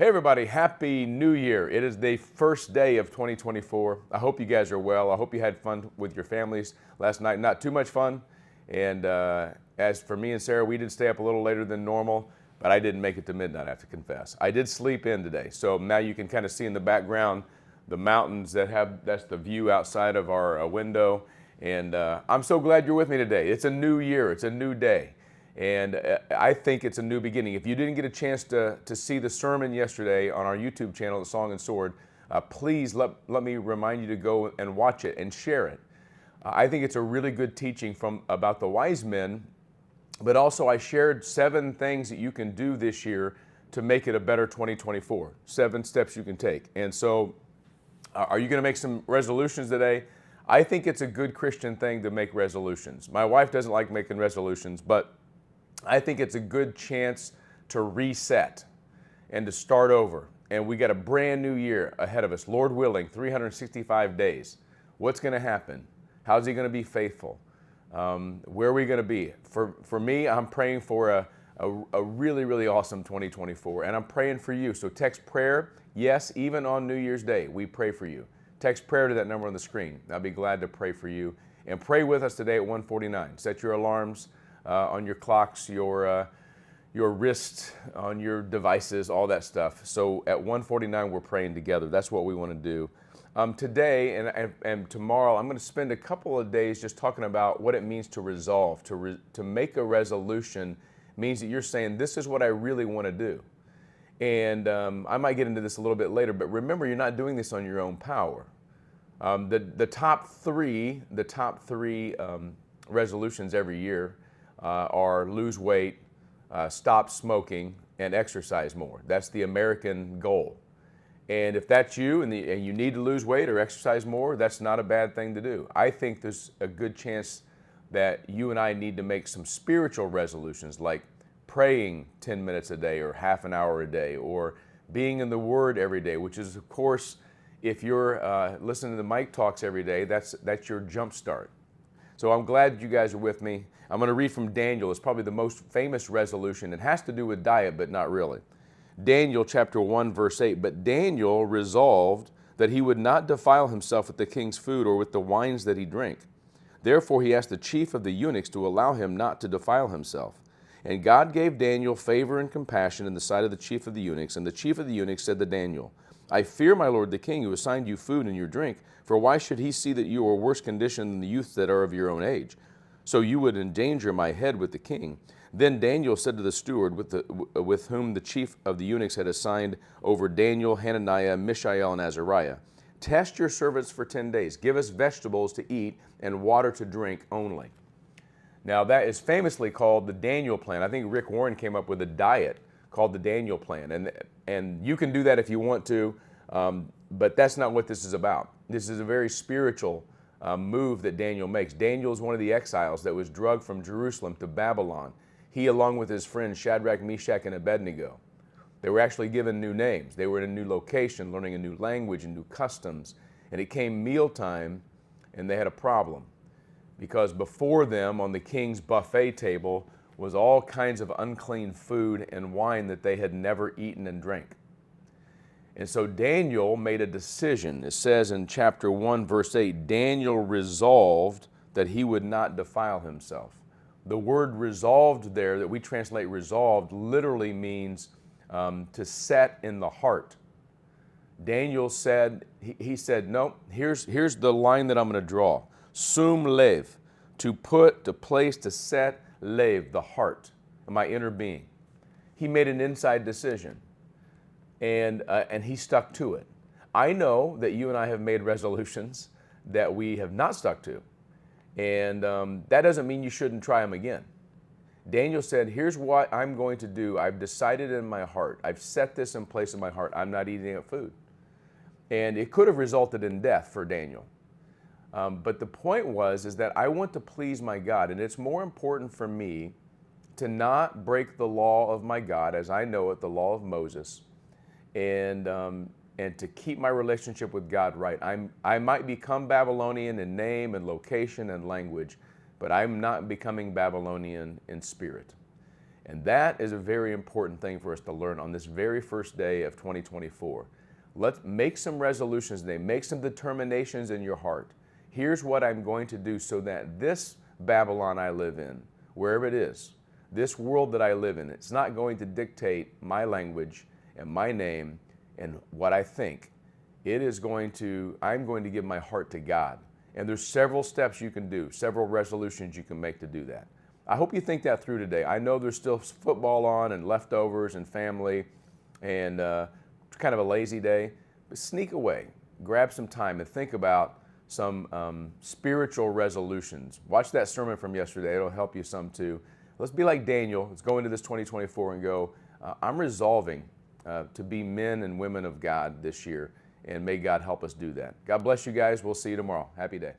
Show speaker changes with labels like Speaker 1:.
Speaker 1: Hey everybody, Happy New Year. It is the first day of 2024. I hope you guys are well. I hope you had fun with your families last night. Not too much fun. And as for me and Sarah, we did stay up a little later than normal, but I didn't make it to midnight, I have to confess. I did sleep in today. So now you can kind of see in the background the mountains that's the view outside of our window. And I'm so glad you're with me today. It's a new year, it's a new day. And I think it's a new beginning. If you didn't get a chance to see the sermon yesterday on our YouTube channel, The Song and Sword, please let me remind you to go and watch it and share it. I think it's a really good teaching about the wise men, but also I shared 7 things that you can do this year to make it a better 2024. 7 steps you can take. And so, are you going to make some resolutions today? I think it's a good Christian thing to make resolutions. My wife doesn't like making resolutions, but I think it's a good chance to reset and to start over. And we got a brand new year ahead of us, Lord willing, 365 days. What's going to happen? How's he going to be faithful? Where are we going to be? For me, I'm praying for a really, really awesome 2024. And I'm praying for you. So text prayer. Yes, even on New Year's Day, we pray for you. Text prayer to that number on the screen. I'll be glad to pray for you. And pray with us today at 1:49. Set your alarms on your clocks, your wrist, on your devices, all that stuff. So at 1:49, we're praying together. That's what we want to do. Today and tomorrow, I'm going to spend a couple of days just talking about what it means to resolve. To make a resolution means that you're saying, this is what I really want to do. And I might get into this a little bit later, but remember, you're not doing this on your own power. The top three resolutions every year are lose weight, stop smoking, and exercise more. That's the American goal. And if that's you and you need to lose weight or exercise more, that's not a bad thing to do. I think there's a good chance that you and I need to make some spiritual resolutions, like praying 10 minutes a day or half an hour a day, or being in the Word every day, which is, of course, if you're listening to the Mike Talks every day, that's your jump start. So I'm glad you guys are with me. I'm going to read from Daniel. It's probably the most famous resolution. It has to do with diet, but not really. Daniel chapter 1, verse 8. But Daniel resolved that he would not defile himself with the king's food or with the wines that he drank. Therefore he asked the chief of the eunuchs to allow him not to defile himself. And God gave Daniel favor and compassion in the sight of the chief of the eunuchs. And the chief of the eunuchs said to Daniel, I fear my lord the king, who assigned you food and your drink, for why should he see that you are worse conditioned than the youths that are of your own age? So you would endanger my head with the king. Then Daniel said to the steward with whom the chief of the eunuchs had assigned over Daniel, Hananiah, Mishael, and Azariah, test your servants for 10 days. Give us vegetables to eat and water to drink only. Now that is famously called the Daniel Plan. I think Rick Warren came up with a diet called the Daniel Plan. And you can do that if you want to, but that's not what this is about. This is a very spiritual move that Daniel makes. Daniel is one of the exiles that was drugged from Jerusalem to Babylon. He, along with his friends Shadrach, Meshach, and Abednego, they were actually given new names. They were in a new location, learning a new language and new customs. And it came mealtime, and they had a problem. Because before them, on the king's buffet table, was all kinds of unclean food and wine that they had never eaten and drank. And so Daniel made a decision. It says in chapter 1, verse 8, Daniel resolved that he would not defile himself. The word resolved there, that we translate resolved, literally means to set in the heart. Daniel said, he said, no, here's the line that I'm going to draw. Sum lev, to put, to place, to set, lev, the heart, my inner being. He made an inside decision, and he stuck to it. I know that you and I have made resolutions that we have not stuck to, and that doesn't mean you shouldn't try them again. Daniel said, here's what I'm going to do. I've decided in my heart. I've set this in place in my heart. I'm not eating up food. And it could have resulted in death for Daniel. But the point is that I want to please my God, and it's more important for me to not break the law of my God, as I know it, the law of Moses, and to keep my relationship with God right. I might become Babylonian in name and location and language, but I'm not becoming Babylonian in spirit. And that is a very important thing for us to learn on this very first day of 2024. Let's make some resolutions today. Make some determinations in your heart. Here's what I'm going to do so that this Babylon I live in, wherever it is, this world that I live in, it's not going to dictate my language and my name and what I think. I'm going to give my heart to God. And there's several steps you can do, several resolutions you can make to do that. I hope you think that through today. I know there's still football on and leftovers and family and kind of a lazy day, but sneak away, grab some time and think about some spiritual resolutions. Watch that sermon from yesterday. It'll help you some too. Let's be like Daniel. Let's go into this 2024 and go, I'm resolving to be men and women of God this year, and may God help us do that. God bless you guys. We'll see you tomorrow. Happy day.